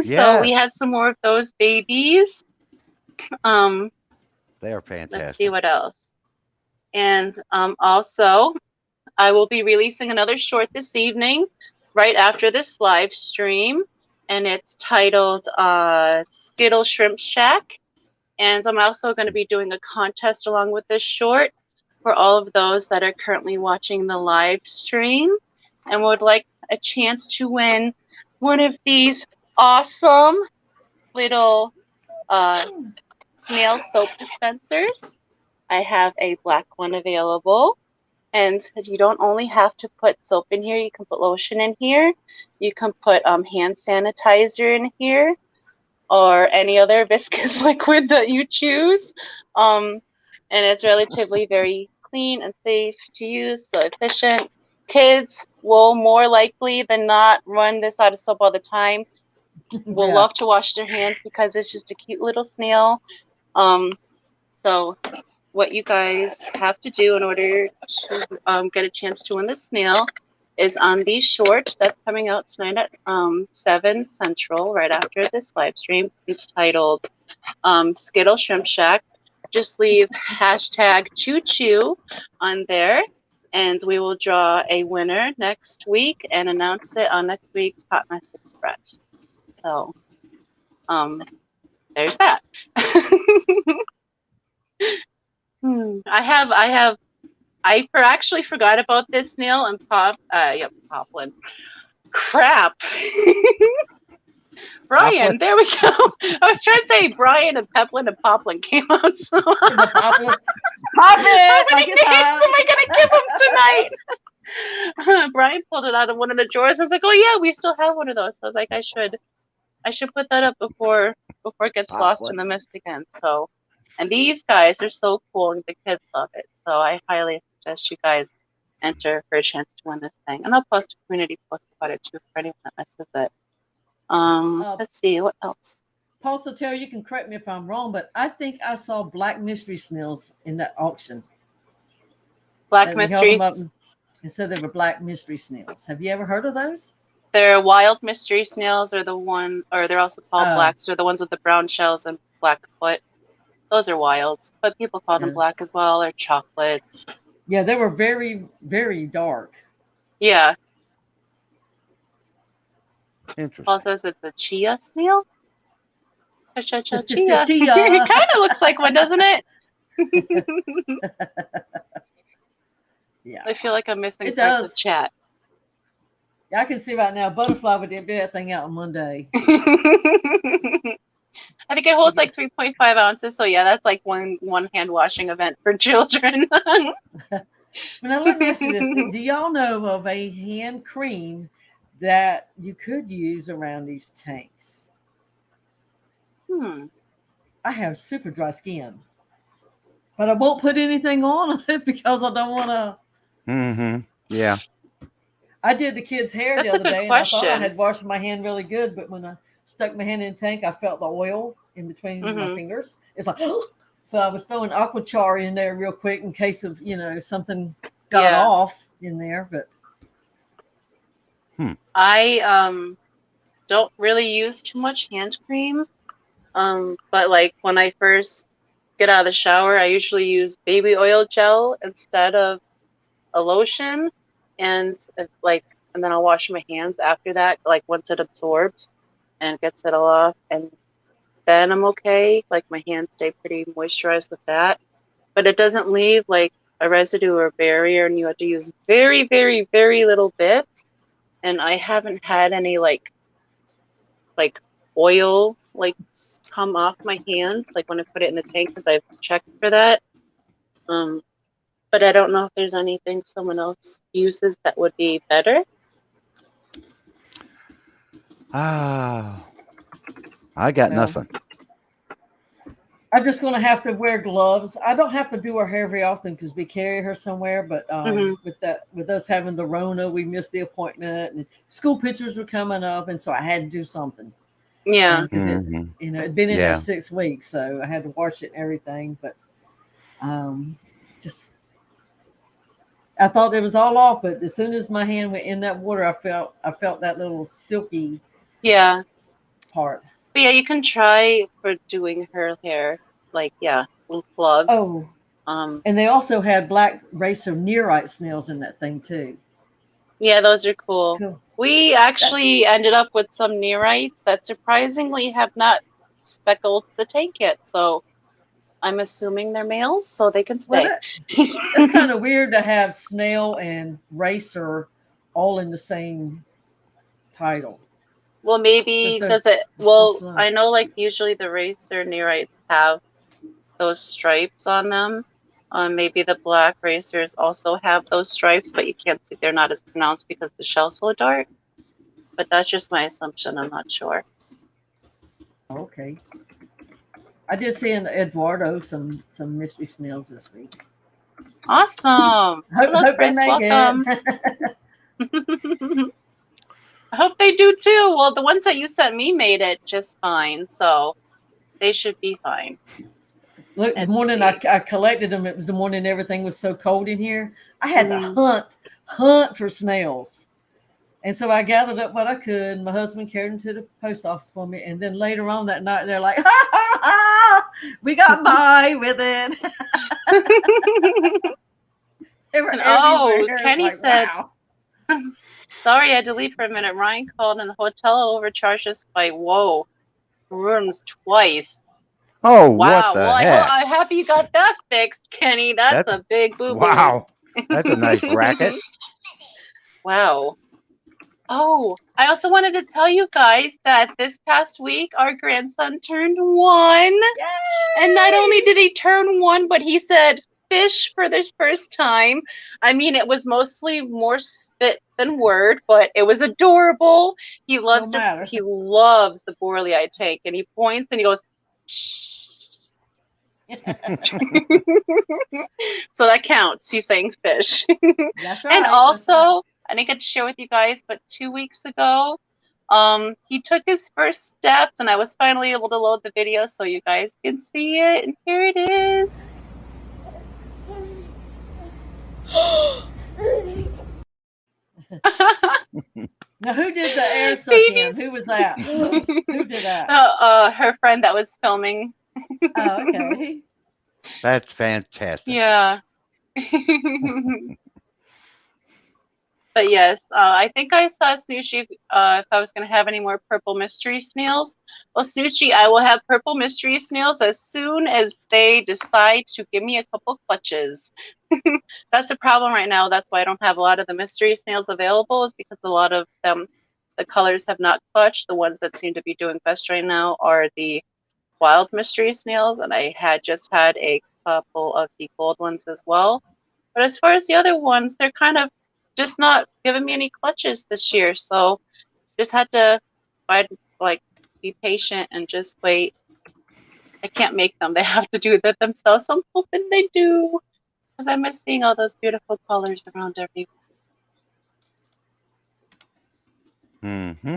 So we had some more of those babies. They are fantastic. Let's see what else. And also, I will be releasing another short this evening, right after this live stream, and it's titled Skittle Shrimp Shack. And I'm also going to be doing a contest along with this short for all of those that are currently watching the live stream and would like a chance to win one of these awesome little snail soap dispensers. I have a black one available. And you don't only have to put soap in here. You can put lotion in here. You can put hand sanitizer in here, or any other viscous liquid that you choose. And it's relatively very clean and safe to use, so efficient. Kids will more likely than not run this out of soap all the time. Will Yeah. love to wash their hands because it's just a cute little snail. So what you guys have to do in order to get a chance to win the snail is on the short that's coming out tonight at 7 Central, right after this live stream. It's titled Skittle Shrimp Shack. Just leave hashtag choo choo on there, and we will draw a winner next week and announce it on next week's Hot Mess Express. So there's that. I actually forgot about this snail and Poplin. Crap. Brian, Poplin? there we go. I was trying to say Brian and Peplin and Poplin came out. So Poplin. how many names am I gonna give him tonight? Brian pulled it out of one of the drawers. I was like, oh yeah, we still have one of those. So I was like, I should put that up before it gets lost in the mist again. So, and these guys are so cool and the kids love it. So I highly suggest you guys enter for a chance to win this thing. And I'll post a community post about it too for anyone that misses it. Let's see, what else? Postal Terry, you can correct me if I'm wrong, but I think I saw black mystery snails in that auction. Black mysteries. And said they were black mystery snails. Have you ever heard of those? They're wild mystery snails, or they're also called blacks, or the ones with the brown shells and black foot. Those are wilds, but people call them black as well, or chocolates. Yeah, they were very, very dark. Yeah. Interesting. Paul says it's a chia snail. Chia. Chia. It kind of looks like one, doesn't it? Yeah. I feel like I'm missing parts of chat. Yeah, I can see right now. Butterfly would get that thing out on Monday. I think it holds like 3.5 ounces. So yeah, that's like one hand washing event for children. Now let me ask you this: do y'all know of a hand cream that you could use around these tanks? I have super dry skin, but I won't put anything on it because I don't want to. Yeah. I did the kid's hair That's the other a good day, question. and I thought I had washed my hand really good, but when I stuck my hand in the tank, I felt the oil in between my fingers. It's like, so I was throwing aquachar in there real quick in case of, something got off in there. But I don't really use too much hand cream. But like when I first get out of the shower, I usually use baby oil gel instead of a lotion, and then I'll wash my hands after that, like once it absorbs and gets it all off, and then I'm okay. Like my hands stay pretty moisturized with that, but it doesn't leave like a residue or barrier, and you have to use very, very, very little bit. And I haven't had any like oil come off my hand like when I put it in the tank, because I've checked for that. But I don't know if there's anything someone else uses that would be better. I got nothing. I'm just going to have to wear gloves. I don't have to do her hair very often because we carry her somewhere. But with us having the Rona, we missed the appointment, and school pictures were coming up, and so I had to do something. Yeah, because it'd been in there 6 weeks, so I had to wash it and everything. But I thought it was all off, but as soon as my hand went in that water, I felt that little silky part. But yeah, you can try for doing her hair with gloves. Oh, and they also had black racer nearite snails in that thing too. Yeah, those are cool. We actually ended up with some nearites that surprisingly have not speckled the tank yet. So I'm assuming they're males, so they can stay. Well, it's kind of weird to have snail and racer all in the same title. Well, maybe They're does it? so Well, slow. I know like usually the racer neorites have those stripes on them. Maybe the black racers also have those stripes, but you can't see they're not as pronounced because the shell's so dark. But that's just my assumption. I'm not sure. Okay. I did see in Eduardo some mystery snails this week. Awesome. Hello, Hope they Chris. make Welcome. it. I hope they do too. Well, the ones that you sent me made it just fine, so they should be fine. Look, the morning I collected them, it was the morning everything was so cold in here. I had to hunt for snails. And so I gathered up what I could. And my husband carried them to the post office for me. And then later on that night, they're like, ha, ha, ha, we got by with it. They were everywhere. Kenny like, said, wow. Sorry, I had to leave for a minute. Ryan called and the hotel overcharged us by, rooms twice. Oh, Wow. what the Well, heck? I'm happy you got that fixed, Kenny. That's a big boo-boo. Wow. That's a nice racket. Wow. Oh, I also wanted to tell you guys that this past week, our grandson turned 1. Yay! And not only did he turn 1, but he said fish for this first time. I mean, it was mostly more spit than word, but it was adorable. He loves he loves the Borley tank, and he points and he goes, shh. So that counts. He's saying fish. That's right. And also, I didn't get to share with you guys, but 2 weeks ago, he took his first steps, and I was finally able to load the video so you guys can see it. And here it is. Now, who did the air suck in? Who was that? Who did that? Her friend that was filming. Oh, okay. That's fantastic. Yeah. But yes, I think I saw Snoochie if I was going to have any more purple mystery snails. Well, Snoochie, I will have purple mystery snails as soon as they decide to give me a couple clutches. That's the problem right now. That's why I don't have a lot of the mystery snails available, is because a lot of them, the colors have not clutched. The ones that seem to be doing best right now are the wild mystery snails, and I had just had a couple of the gold ones as well. But as far as the other ones, they're kind of just not giving me any clutches this year, so just had to be patient and just wait. I can't make them. They have to do that themselves, so I'm hoping they do, because I miss seeing all those beautiful colors around everywhere. Mm-hmm.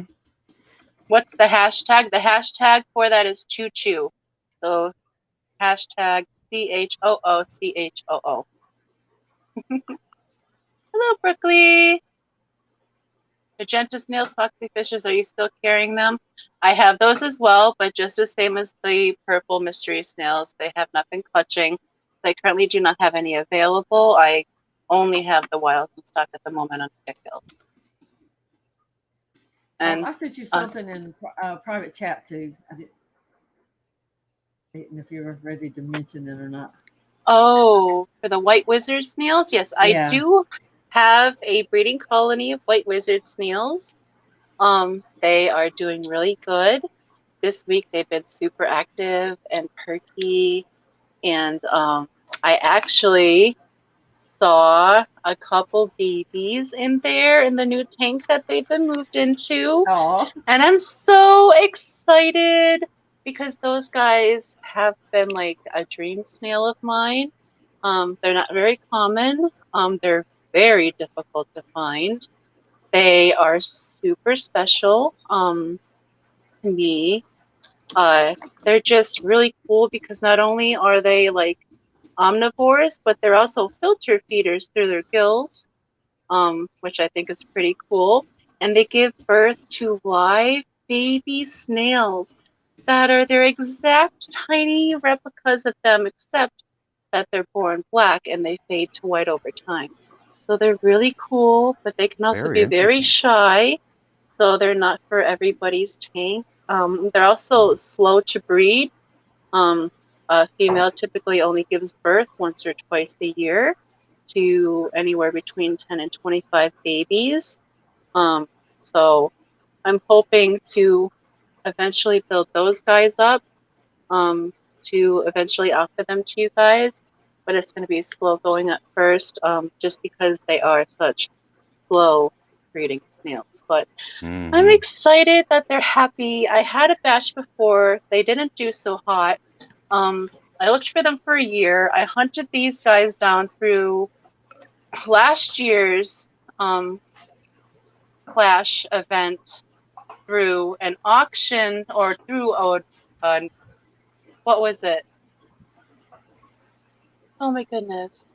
What's the hashtag? The hashtag for that is choo-choo. So hashtag CHOO. Hello, Brooklyn. Magenta snails, foxy fishes, are you still carrying them? I have those as well, but just the same as the purple mystery snails. They have not been clutching. I currently do not have any available. I only have the wild in stock at the moment on Pickles. And I sent you something in private chat too. I didn't know if you were ready to mention it or not. Oh, for the white wizard snails? Yes, I do have a breeding colony of white wizard snails. They are doing really good. This week they've been super active and perky. And I actually saw a couple babies in there in the new tank that they've been moved into. Aww. And I'm so excited because those guys have been like a dream snail of mine. They're not very common. They're very difficult to find. They are super special to me. They're just really cool because not only are they like omnivores, but they're also filter feeders through their gills, which I think is pretty cool. And they give birth to live baby snails that are their exact tiny replicas of them, except that they're born black and they fade to white over time. So they're really cool, but they can also be very shy. So they're not for everybody's tank. They're also slow to breed. A female typically only gives birth once or twice a year to anywhere between 10 and 25 babies. So I'm hoping to eventually build those guys up, to eventually offer them to you guys. But it's going to be slow going at first, just because they are such slow breeding snails. But I'm excited that they're happy. I had a batch before. They didn't do so hot. I looked for them for a year. I hunted these guys down through last year's Clash event, through an auction, or through what was it? Oh my goodness.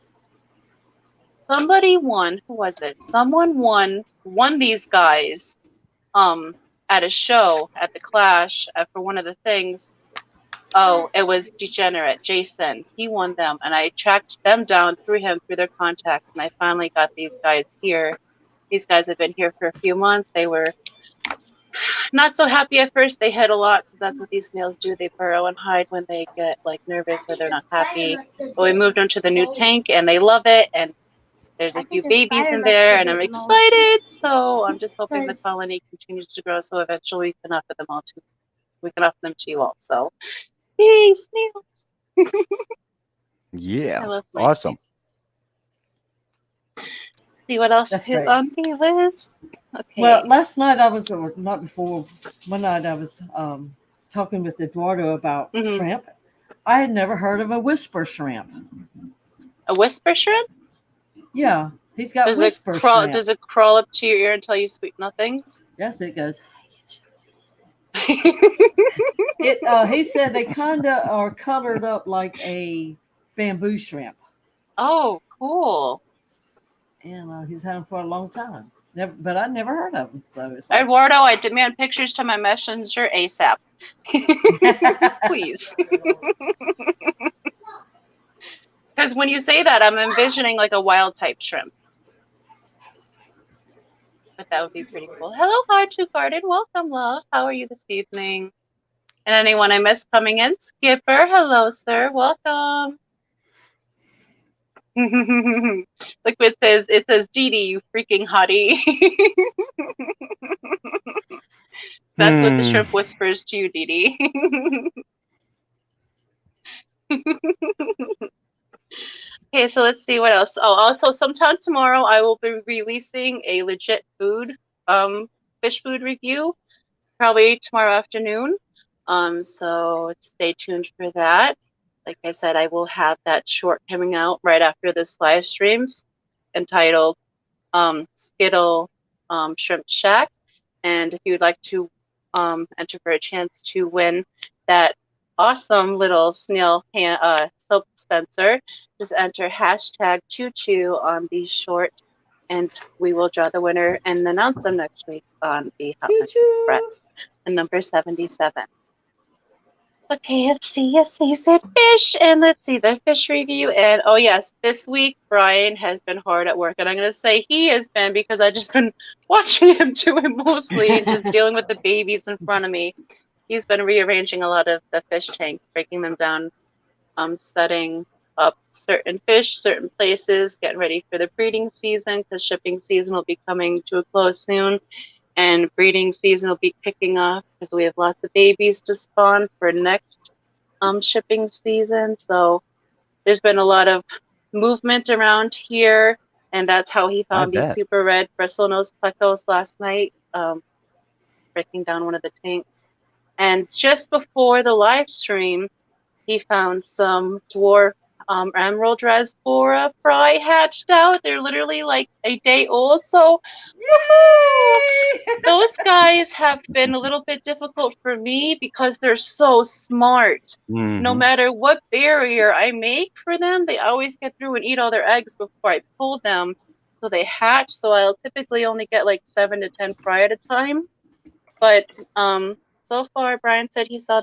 Somebody won. Who was it? Someone won these guys at a show at the Clash for one of the things. Oh, it was Degenerate Jason. He won them, and I tracked them down through him, through their contacts, and I finally got these guys here. These guys have been here for a few months. They were not so happy at first. They hid a lot because that's what these snails do. They burrow and hide when they get like nervous or they're not happy. But we moved them to the new tank, and they love it. And there's a few babies in there, and I'm excited. So I'm just hoping the colony continues to grow, so eventually we can offer them all to. We can offer them to you all. So, yay, snails! Yeah, awesome. See what else is on the list. Okay. Well, last night I was, or not before, one night I was talking with Eduardo about shrimp. I had never heard of a whisper shrimp. A whisper shrimp? Yeah, he's got whisper shrimp. Does it crawl up to your ear and tell you sweet nothings? Yes, it goes. He said they kind of are colored up like a bamboo shrimp. Oh, cool. And he's had them for a long time. But I never heard of them. So it's like, Eduardo, I demand pictures to my messenger ASAP. Please. Because when you say that, I'm envisioning like a wild type shrimp. But that would be pretty cool. Hello, Heart to Garden. Welcome, love. How are you this evening? And anyone I missed coming in? Skipper, hello, sir. Welcome. Liquid says, it says, Didi, you freaking hottie. That's what the shrimp whispers to you, Didi. Okay, so let's see what else. Oh, also sometime tomorrow I will be releasing a legit food, fish food review, probably tomorrow afternoon. So stay tuned for that. Like I said, I will have that short coming out right after this live streams, entitled Skittle Shrimp Shack. And if you'd like to enter for a chance to win that awesome little snail soap dispenser, just enter hashtag #ChooChoo on the short, and we will draw the winner and announce them next week on the Hot Mess Express, and number 77. Okay, let's see. Yes, he said fish, and let's see the fish review. And oh yes, this week Brian has been hard at work, and I'm gonna say he has been because I've just been watching him do it mostly and just dealing with the babies in front of me. He's been rearranging a lot of the fish tanks, breaking them down, setting up certain fish, certain places, getting ready for the breeding season because shipping season will be coming to a close soon. And breeding season will be kicking off because we have lots of babies to spawn for next shipping season. So there's been a lot of movement around here, and that's how he found these super red bristlenose plecos last night, breaking down one of the tanks. And just before the live stream, he found some dwarf emerald rasbora fry hatched out. They're literally like a day old. So those guys have been a little bit difficult for me because they're so smart. No matter what barrier I make for them, they always get through and eat all their eggs before I pull them. So they hatch. So I'll typically only get like 7 to 10 fry at a time. But so far, Brian said he saw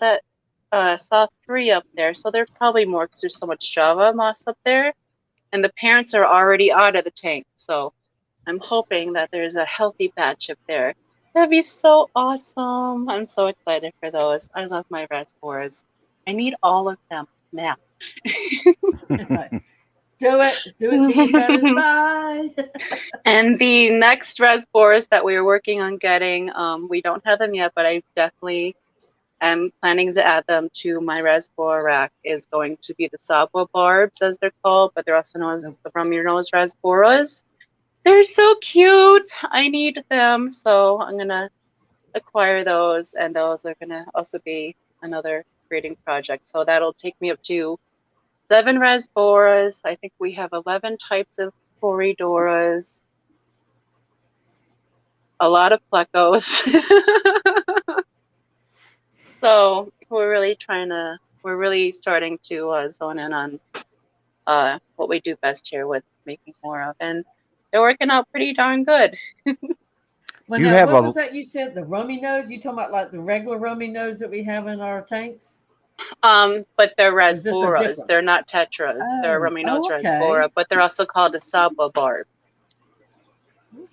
3 up there, so there's probably more because there's so much Java moss up there, and the parents are already out of the tank, so I'm hoping that there's a healthy batch up there. That'd be so awesome. I'm so excited for those. I love my rasboras. I need all of them now. Do it till you're satisfied. And the next reservoirs that we are working on getting, we don't have them yet, but I definitely am planning to add them to my reservoir rack, is going to be the Sabwa Barbs, as they're called, but they're also known as the from your nose reservoirs. They're so cute. I need them, so I'm gonna acquire those, and those are gonna also be another breeding project. So that'll take me up to 7 reservoirs. I think we have 11 types of Corydoras, a lot of plecos. So we're really starting to zone in on what we do best here with making more of, and they're working out pretty darn good. Well, now, what was that you said? The rummy nose? You talking about like the regular rummy nose that we have in our tanks? But they're rasboras. They're not tetras. They're rummy nose rasbora, but they're also called a Sabwa barb.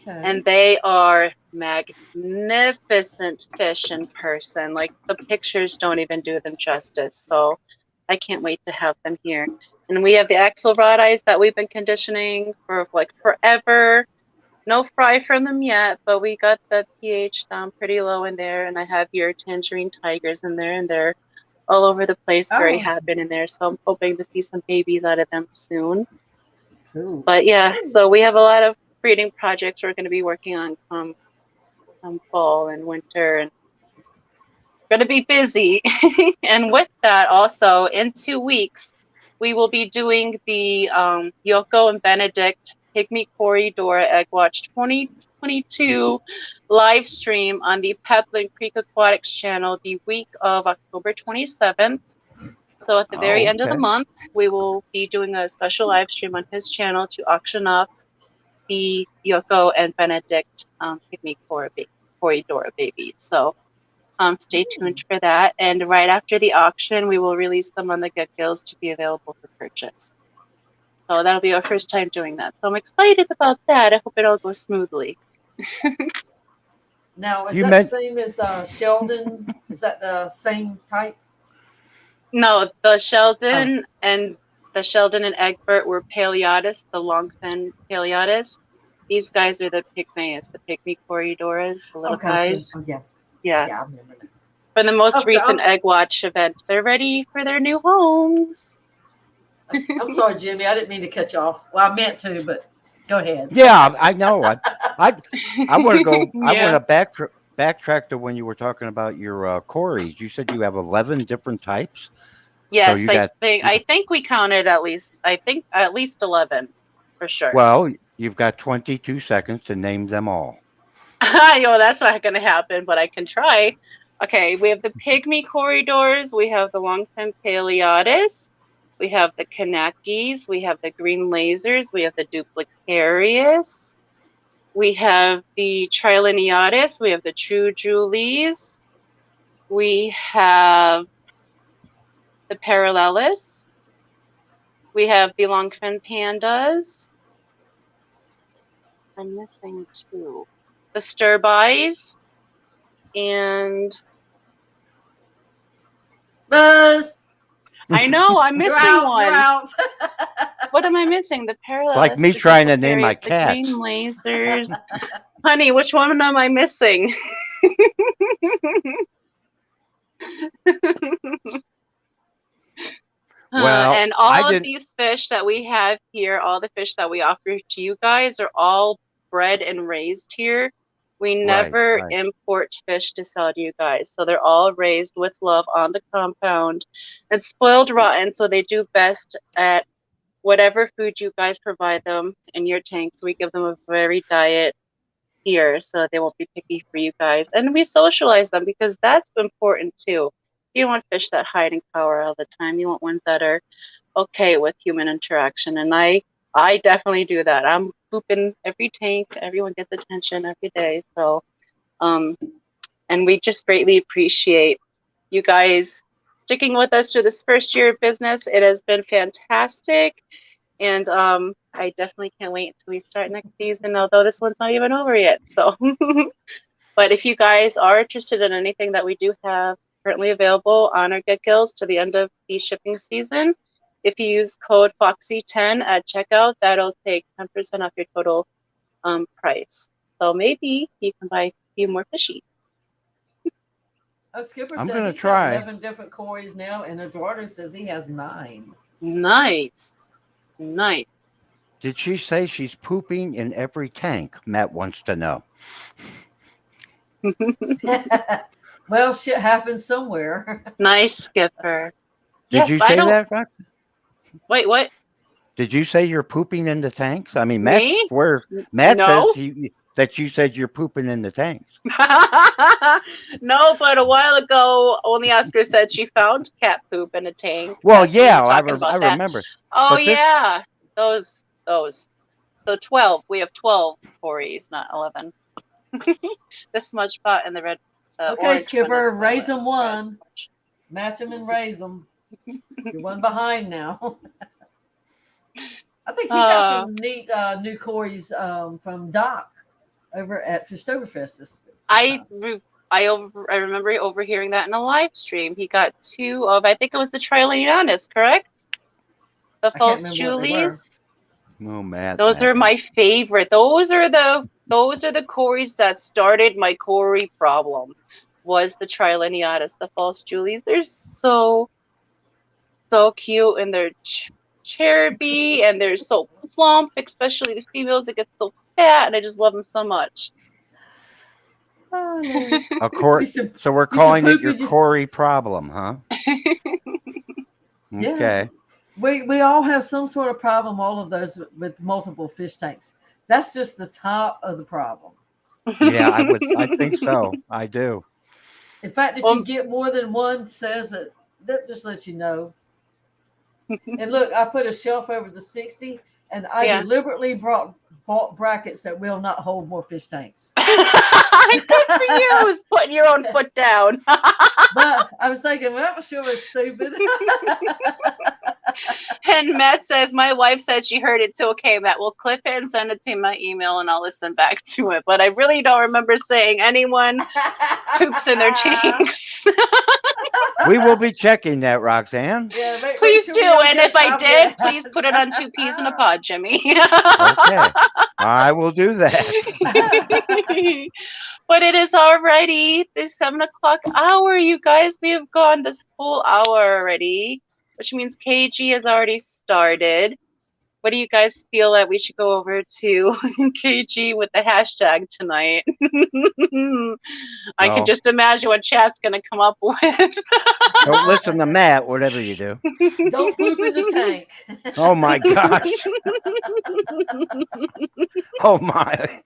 Okay. And they are magnificent fish in person. Like, the pictures don't even do them justice. So I can't wait to have them here. And we have the axelrod eyes that we've been conditioning for like forever. No fry from them yet, but we got the pH down pretty low in there. And I have your tangerine tigers in there, and they're all over the place, very happy in there. So I'm hoping to see some babies out of them soon. Cool. But yeah, so we have a lot of breeding projects we're going to be working on come fall and winter, and going to be busy. And with that, also in 2 weeks, we will be doing the Yoko and Benedict Pygmy Corydora Egg Watch 2022 live stream on the Peplin Creek Aquatics channel the week of October 27th. So at the very end of the month, we will be doing a special live stream on his channel to auction off the Yoko and Benedict Pygmy Corydora babies. So stay tuned for that. And right after the auction, we will release them on the Get Gills to be available for purchase. So that'll be our first time doing that. So I'm excited about that. I hope it all goes smoothly. Now, is that the same as Sheldon? Is that the same type? No, the Sheldon and Egbert were Paleotis, the longfin Paleotis. These guys are the Pygmaeus, the Pygmy Corydoras, the little guys. Oh, yeah. Yeah. Yeah, I remember that. For the most recent Egg Watch event, they're ready for their new homes. I'm sorry, Jimmy. I didn't mean to cut you off. Well, I meant to, but go ahead. Yeah, I know. I want to go. Yeah. I want to backtrack to when you were talking about your Corys. You said you have 11 different types. Yes, so I think we counted at least 11 for sure. Well, you've got 22 seconds to name them all. I know that's not going to happen, but I can try. Okay, we have the Pygmy Corydors, we have the longfin Paleotis, we have the Kanakis, we have the green lasers, we have the Duplicarius, we have the Triliniatis, we have the True Julies, we have the Parallelis, we have the longfin pandas. I'm missing 2. The Sturbies, and Buzz. I know I'm missing one. You're out. What am I missing? The Parallels. Like me trying to name my cat. Green lasers. Honey, which one am I missing? And all of these fish that we have here, all the fish that we offer to you guys are all bred and raised here. We never import fish to sell to you guys. So they're all raised with love on the compound and spoiled rotten. So they do best at whatever food you guys provide them in your tanks. We give them a varied diet here so they won't be picky for you guys. And we socialize them because that's important too. You don't want fish that hide and cower all the time. You want ones that are okay with human interaction. And I definitely do that. I'm pooping every tank. Everyone gets attention every day. So, and we just greatly appreciate you guys sticking with us through this first year of business. It has been fantastic. And I definitely can't wait until we start next season, although this one's not even over yet. So, but if you guys are interested in anything that we do have currently available on our Get Gills to the end of the shipping season, if you use code Foxy10 at checkout, that'll take 10% off your total price. So maybe you can buy a few more fishies. Oh, Skipper I'm said gonna he's got try. 11 different Corys now, and Eduardo says he has 9. Nice. Nice. Did she say she's pooping in every tank? Matt wants to know. Well, shit happens somewhere. Nice, Skipper. Did Yes, you I say don't. that, Rox? Wait, what? Did you say you're pooping in the tanks? I mean, Matt Me? swears. Matt No. says that you said you're pooping in the tanks. No, but a while ago, only Oscar said she found cat poop in a tank. Well, We were yeah, talking about I that. remember. Oh, But this, yeah. Those. So 12. We have 12 Corys, not 11. The smudge pot and the red. Okay, orange Skipper, one is raise the them one. Match them and raise them. You're one behind now. I think he got some neat new Corys from Doc over at Fishtoberfest this I time. remember overhearing that in a live stream. He got 2 of, I think it was the Trilonianus, correct? The I can't false remember what they were. Julies. oh, Matt. Those are my favorite. Those are the Corys that started my Cory problem. Was the Trilonianus, the false Julies. They're so cute, and they're cherubby, and they're so plump, especially the females that get so fat, and I just love them so much. Oh, So we're calling it your Cory problem, huh? Yes. Okay. We all have some sort of problem, all of those with multiple fish tanks. That's just the top of the problem. Yeah, I think so. I do. In fact, that you get more than one says that just lets you know. And look, I put a shelf over the 60, and I deliberately bought brackets that will not hold more fish tanks. Good for you, is putting your own foot down. But I was thinking, well, that was sure stupid. And Matt says, my wife said she heard it too. Okay, Matt, we'll clip it and send it to my email, and I'll listen back to it. But I really don't remember saying anyone poops in their tanks. We will be checking that, Roxanne. Yeah, please do. And if I did, please put it on 2 peas in a pod, Jimmy. Okay. I will do that. But it is already the 7 o'clock hour, you guys. We have gone this whole hour already, which means KG has already started. What do you guys feel that we should go over to KG with the hashtag tonight? I can just imagine what chat's going to come up with. Don't listen to Matt, whatever you do. Don't poop in the tank. Oh, my gosh. Oh, my.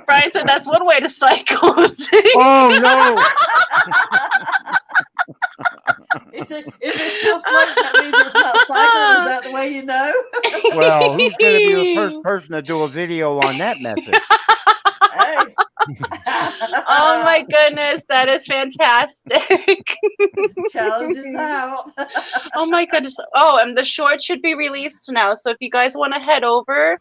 Brian said that's one way to cycle. Oh, no. He said, if it's still floating, that means it's not cycling. Is that the way you know? Well, who's going to be the first person to do a video on that message? Hey. Oh my goodness, that is fantastic. Challenge is out. Oh my goodness. Oh, and the short should be released now. So if you guys want to head over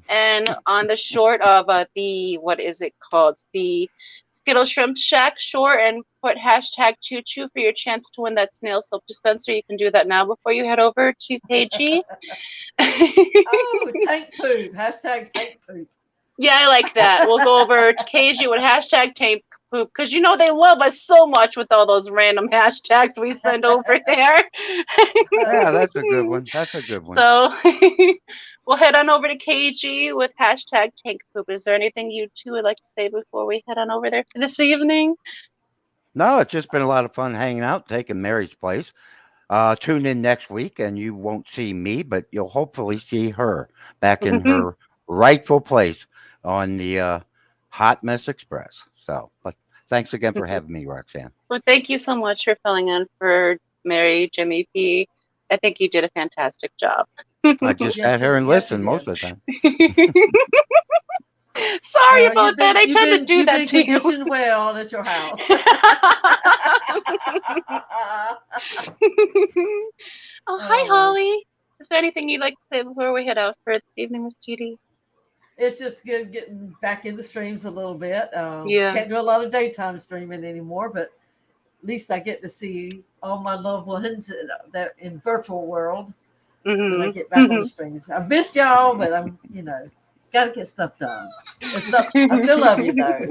and on the short of the, what is it called? The Skittle Shrimp Shack short, and put hashtag choo choo for your chance to win that snail soap dispenser. You can do that now before you head over to KG. Oh, tank poop. Hashtag tank poop. Yeah, I like that. We'll go over to KG with hashtag tank poop, because you know they love us so much with all those random hashtags we send over there. Yeah, that's a good one. That's a good one. So we'll head on over to KG with hashtag tank poop. Is there anything you two would like to say before we head on over there for this evening? No, it's just been a lot of fun hanging out, taking Mary's place. Tune in next week, and you won't see me, but you'll hopefully see her back in her rightful place on the Hot Mess Express. So, but thanks again for having me, Roxanne. Well, thank you so much for filling in for Mary, Jimmy P. I think you did a fantastic job. I just sat here and listened most of the time. Sorry about that. I tend to do that to you. You've been conditioned well at your house. Oh, hi, Holly. Is there anything you'd like to say before we head out for this evening, Miss Didi? It's just good getting back in the streams a little bit. Yeah. Can't do a lot of daytime streaming anymore, but at least I get to see all my loved ones that in virtual world when I Mhm. get back on the streams. I missed y'all, but I'm, got to get stuff done. I still love you though.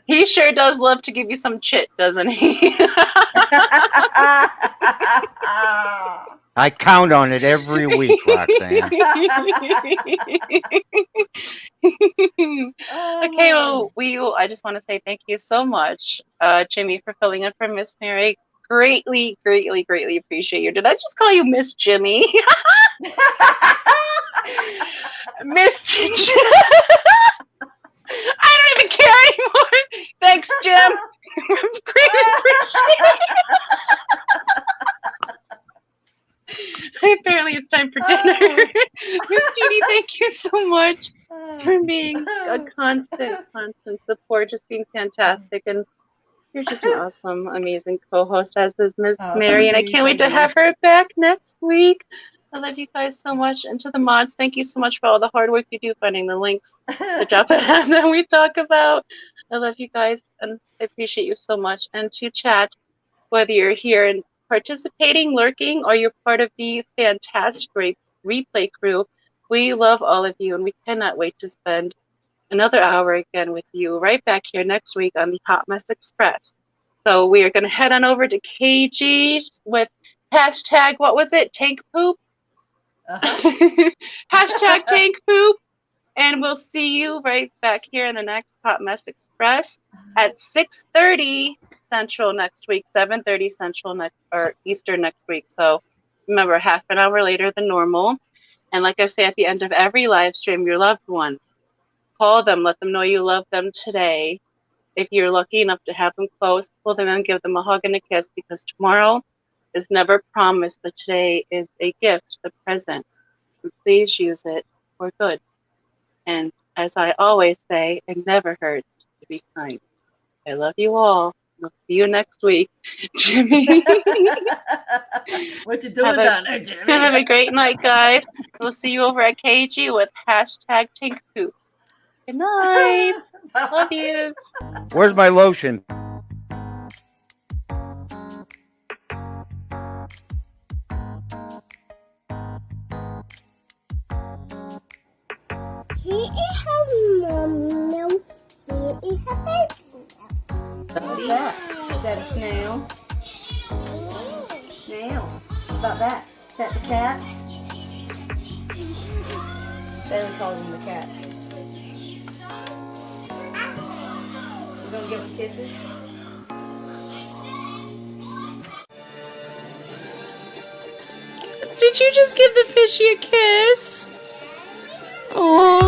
He sure does love to give you some chit, doesn't he? I count on it every week, Roxanne. Okay, well, I just want to say thank you so much, Jimmy, for filling in for Miss Mary. Greatly, greatly, greatly appreciate you. Did I just call you Miss Jimmy? Miss Jimmy. I don't even care anymore. Thanks, Jim. Greatly appreciate it. Apparently, it's time for dinner. Miss Didi, thank you so much for being a constant support, just being fantastic. And you're just an awesome, amazing co-host, as is Miss Mary. And I can't wait to have her back next week. I love you guys so much. And to the mods, thank you so much for all the hard work you do finding the links, the drop that we talk about. I love you guys, and I appreciate you so much. And to chat, whether you're here and participating, lurking, or you're part of the fantastic replay crew, we love all of you, and we cannot wait to spend another hour again with you right back here next week on the Hot Mess Express. So we are going to head on over to KG with hashtag, what was it? Tank poop? Hashtag tank poop. And we'll see you right back here in the next Hot Mess Express at 6:30 Central next week, 7:30 Central or Eastern next week. So remember, half an hour later than normal. And like I say at the end of every live stream, your loved ones, call them, let them know you love them today. If you're lucky enough to have them close, pull them in, give them a hug and a kiss, because tomorrow is never promised, but today is a gift, a present. And please use it for good. And as I always say, it never hurts to be kind. I love you all. We'll see you next week. Jimmy. What you doing down there, Jimmy? Have a great night, guys. We'll see you over at KG with hashtag Tink Poop. Good night. Love you. Where's my lotion? He is her milk. He is her baby. What's that? Is that a snail? Snail. What about that? Is that the cats? Bailey calls them the cats. You gonna give them kisses? Did you just give the fishy a kiss? Oh.